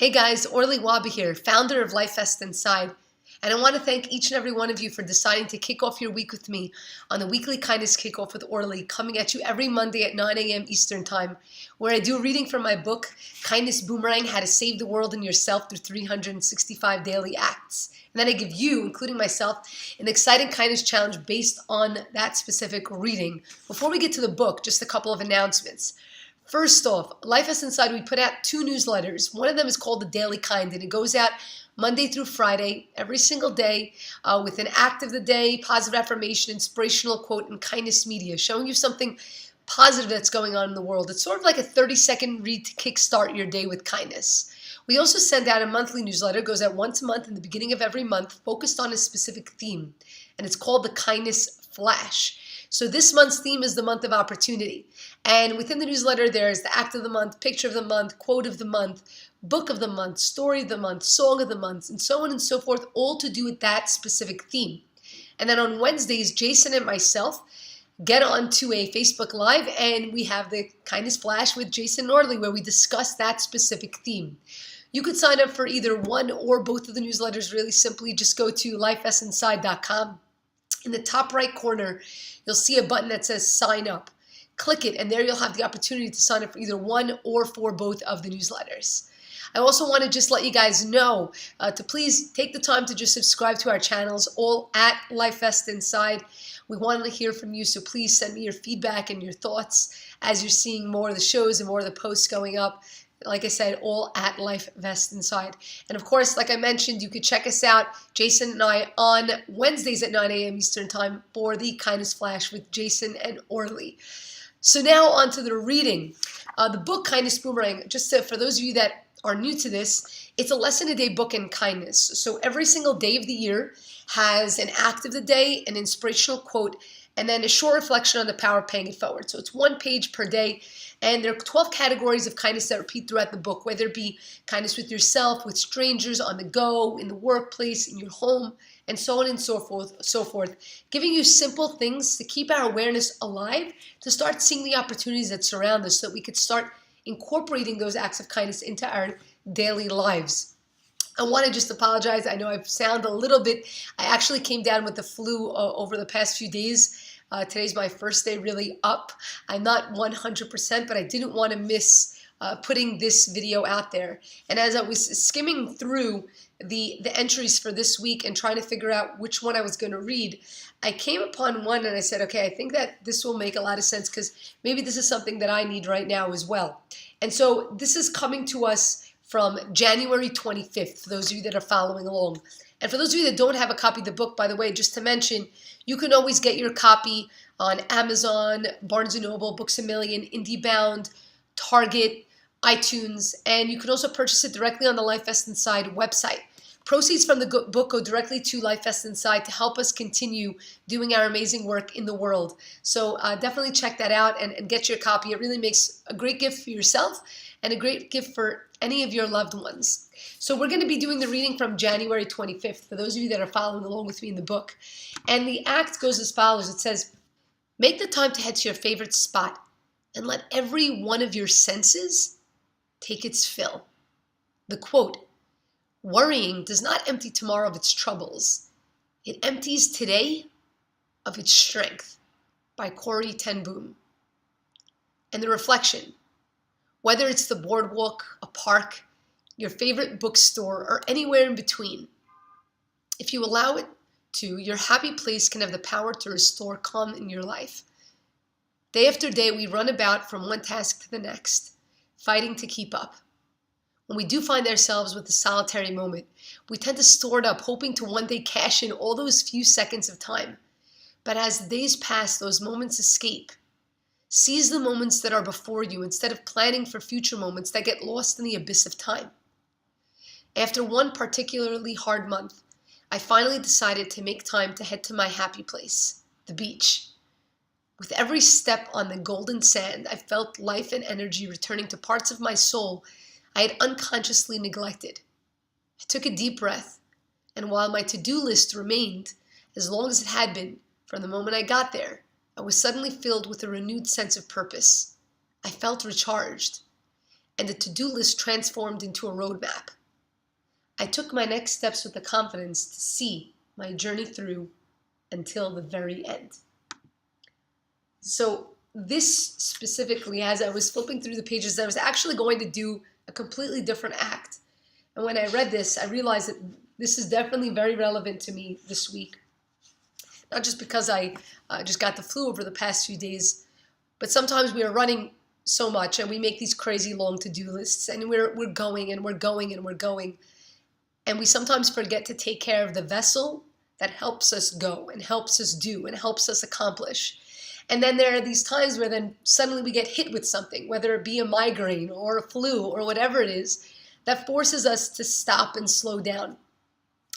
Hey guys, Orly here, founder of LifeVestInside, and I want to thank each and every one of you for deciding to kick off your week with me on the weekly Kindness Kickoff with Orly, coming at you every Monday at 9 a.m. Eastern Time, where I do a reading from my book, Kindness Boomerang, How to Save the World and Yourself Through 365 Daily Acts. And then I give you, including myself, an exciting kindness challenge based on that specific reading. Before we get to the book, just a couple of announcements. First off, LifeVestInside, we put out 2 newsletters. One of them is called The Daily Kind, and it goes out Monday through Friday, every single day, with an act of the day, positive affirmation, inspirational quote, and kindness media, showing you something positive that's going on in the world. It's sort of like a 30-second read to kickstart your day with kindness. We also send out a monthly newsletter, goes out once a month in the beginning of every month, focused on a specific theme, and it's called the Kindness Flash. So this month's theme is the month of opportunity. And within the newsletter, there's the act of the month, picture of the month, quote of the month, book of the month, story of the month, song of the month, and so on and so forth, all to do with that specific theme. And then on Wednesdays, Jason and myself get onto a Facebook Live, and we have the Kindness Flash with Jason and Orly, where we discuss that specific theme. You could sign up for either one or both of the newsletters really simply. Just go to LifeVestInside.com. In the top right corner, you'll see a button that says sign up. Click it, and there you'll have the opportunity to sign up for either one or for both of the newsletters. I also want to just let you guys know to please take the time to just subscribe to our channels, all at LifeVestInside. We want to hear from you, so please send me your feedback and your thoughts as you're seeing more of the shows and more of the posts going up. Like I said, all at LifeVestInside. And of course, like I mentioned, you could check us out, Jason and I, on Wednesdays at 9 a.m. Eastern Time for the Kindness Flash with Jason and Orly. So now on to the reading. The book, Kindness Boomerang, just for those of you that are new to this, it's a lesson-a-day book in kindness. So every single day of the year has an act of the day, an inspirational quote, and then a short reflection on the power of paying it forward. So it's 1 page per day, and there are 12 categories of kindness that repeat throughout the book, whether it be kindness with yourself, with strangers, on the go, in the workplace, in your home, and so on and so forth, giving you simple things to keep our awareness alive, to start seeing the opportunities that surround us so that we could start incorporating those acts of kindness into our daily lives. I want to just apologize. I know I sound a little bit, I actually came down with the flu over the past few days. Today's my first day really up. I'm not 100%, but I didn't want to miss putting this video out there. And as I was skimming through the entries for this week and trying to figure out which one I was going to read, I came upon one and I said, okay, I think that this will make a lot of sense because maybe this is something that I need right now as well. And so this is coming to us from January 25th, for those of you that are following along. And for those of you that don't have a copy of the book, by the way, just to mention, you can always get your copy on Amazon, Barnes & Noble, Books A Million, IndieBound, Target, iTunes, and you can also purchase it directly on the LifeVestInside website. Proceeds from the book go directly to LifeVestInside to help us continue doing our amazing work in the world. So definitely check that out and get your copy. It really makes a great gift for yourself and a great gift for any of your loved ones. So we're going to be doing the reading from January 25th, for those of you that are following along with me in the book. And the act goes as follows. It says, make the time to head to your favorite spot and let every one of your senses take its fill. The quote, worrying does not empty tomorrow of its troubles. It empties today of its strength, by Corrie ten Boom. And the reflection, whether it's the boardwalk, a park, your favorite bookstore, or anywhere in between, if you allow it to, your happy place can have the power to restore calm in your life. Day after day, we run about from one task to the next, fighting to keep up. When we do find ourselves with a solitary moment, we tend to store it up, hoping to one day cash in all those few seconds of time. But as the days pass, those moments escape. Seize the moments that are before you instead of planning for future moments that get lost in the abyss of time. After one particularly hard month, I finally decided to make time to head to my happy place, the beach. With every step on the golden sand, I felt life and energy returning to parts of my soul I had unconsciously neglected. I took a deep breath, and while my to-do list remained as long as it had been from the moment I got there, I was suddenly filled with a renewed sense of purpose. I felt recharged, and the to-do list transformed into a roadmap. I took my next steps with the confidence to see my journey through until the very end. So this specifically, as I was flipping through the pages, I was actually going to do a completely different act. And when I read this, I realized that this is definitely very relevant to me this week. Not just because I just got the flu over the past few days, but sometimes we are running so much and we make these crazy long to-do lists, and we're going and we're going and we're going. And we sometimes forget to take care of the vessel that helps us go and helps us do and helps us accomplish. And then there are these times where then suddenly we get hit with something, whether it be a migraine or a flu or whatever it is, that forces us to stop and slow down.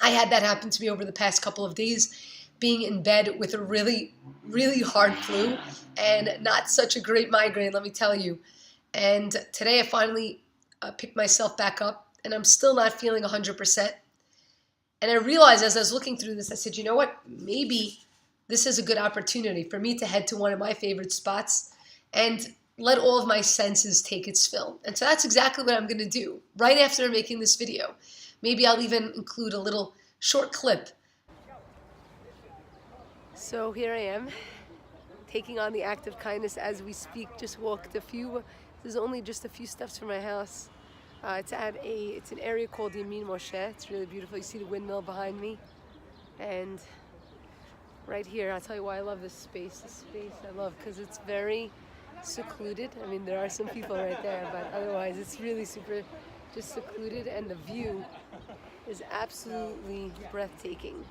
I had that happen to me over the past couple of days, being in bed with a really, really hard flu and not such a great migraine, let me tell you. And today I finally picked myself back up, and I'm still not feeling 100%. And I realized as I was looking through this, I said, you know what, maybe this is a good opportunity for me to head to one of my favorite spots and let all of my senses take its fill. And so that's exactly what I'm going to do right after making this video. Maybe I'll even include a little short clip. So here I am, taking on the act of kindness as we speak. Just walked this is only just a few steps from my house. It's an area called Yamin Moshe. It's really beautiful. You see the windmill behind me. And right here, I'll tell you why I love this space. This space I love because it's very secluded. I mean, there are some people right there, but otherwise it's really super just secluded, and the view is absolutely breathtaking.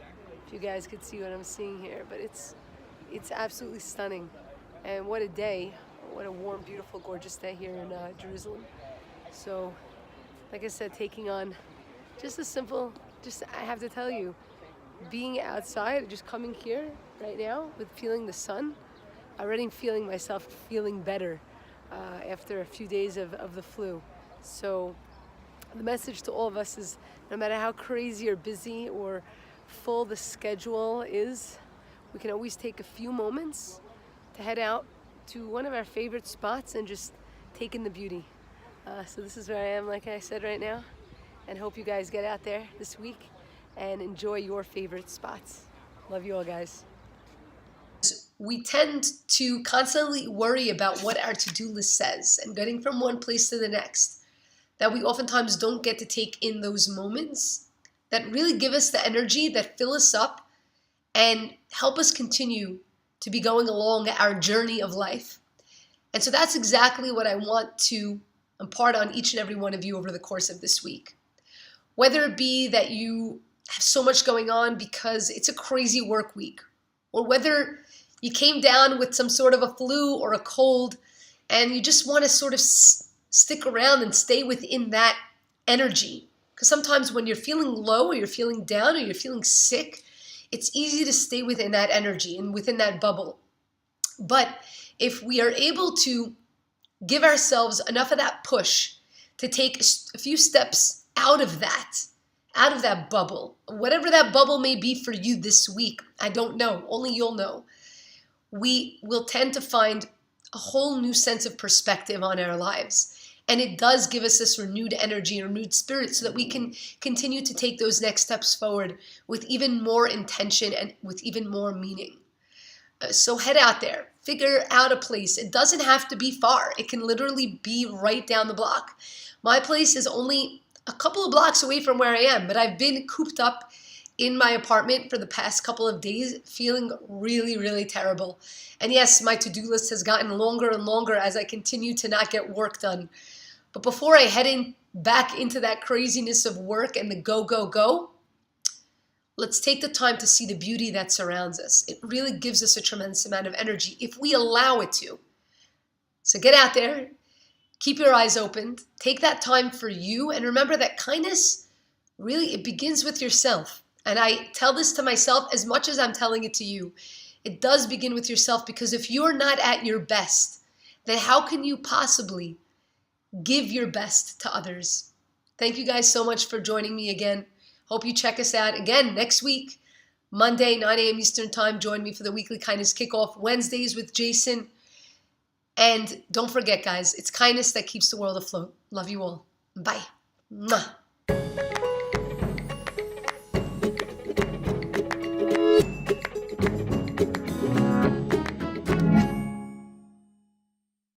If you guys could see what I'm seeing here, but it's absolutely stunning. And what a day, what a warm, beautiful, gorgeous day here in Jerusalem. So, like I said, taking on just a simple, I have to tell you, being outside, just coming here right now with feeling the sun, already feeling myself feeling better after a few days of the flu. So the message to all of us is, no matter how crazy or busy or full the schedule is, we can always take a few moments to head out to one of our favorite spots and just take in the beauty. So this is where I am, like I said, right now, and hope you guys get out there this week and enjoy your favorite spots. Love you all, guys. We tend to constantly worry about what our to-do list says and getting from one place to the next, that we oftentimes don't get to take in those moments that really give us the energy, that fill us up and help us continue to be going along our journey of life. And so that's exactly what I want to impart on each and every one of you over the course of this week. Whether it be that you have so much going on because it's a crazy work week, or whether you came down with some sort of a flu or a cold and you just want to sort of stick around and stay within that energy. Because sometimes when you're feeling low or you're feeling down or you're feeling sick, it's easy to stay within that energy and within that bubble. But if we are able to give ourselves enough of that push to take a few steps out of that bubble, whatever that bubble may be for you this week, I don't know, only you'll know, we will tend to find a whole new sense of perspective on our lives. And it does give us this renewed energy and renewed spirit so that we can continue to take those next steps forward with even more intention and with even more meaning. So head out there, figure out a place. It doesn't have to be far. It can literally be right down the block. My place is only a couple of blocks away from where I am, but I've been cooped up in my apartment for the past couple of days, feeling really, really terrible. And yes, my to-do list has gotten longer and longer as I continue to not get work done. But before I head back into that craziness of work and the go, go, go, let's take the time to see the beauty that surrounds us. It really gives us a tremendous amount of energy if we allow it to. So get out there, keep your eyes open, take that time for you, and remember that kindness, really, it begins with yourself. And I tell this to myself as much as I'm telling it to you. It does begin with yourself, because if you're not at your best, then how can you possibly give your best to others? Thank you guys so much for joining me again. Hope you check us out again next week, Monday, 9 a.m. Eastern Time. Join me for the weekly Kindness Kickoff, Wednesdays with Jason. And don't forget, guys, it's kindness that keeps the world afloat. Love you all. Bye. Mwah.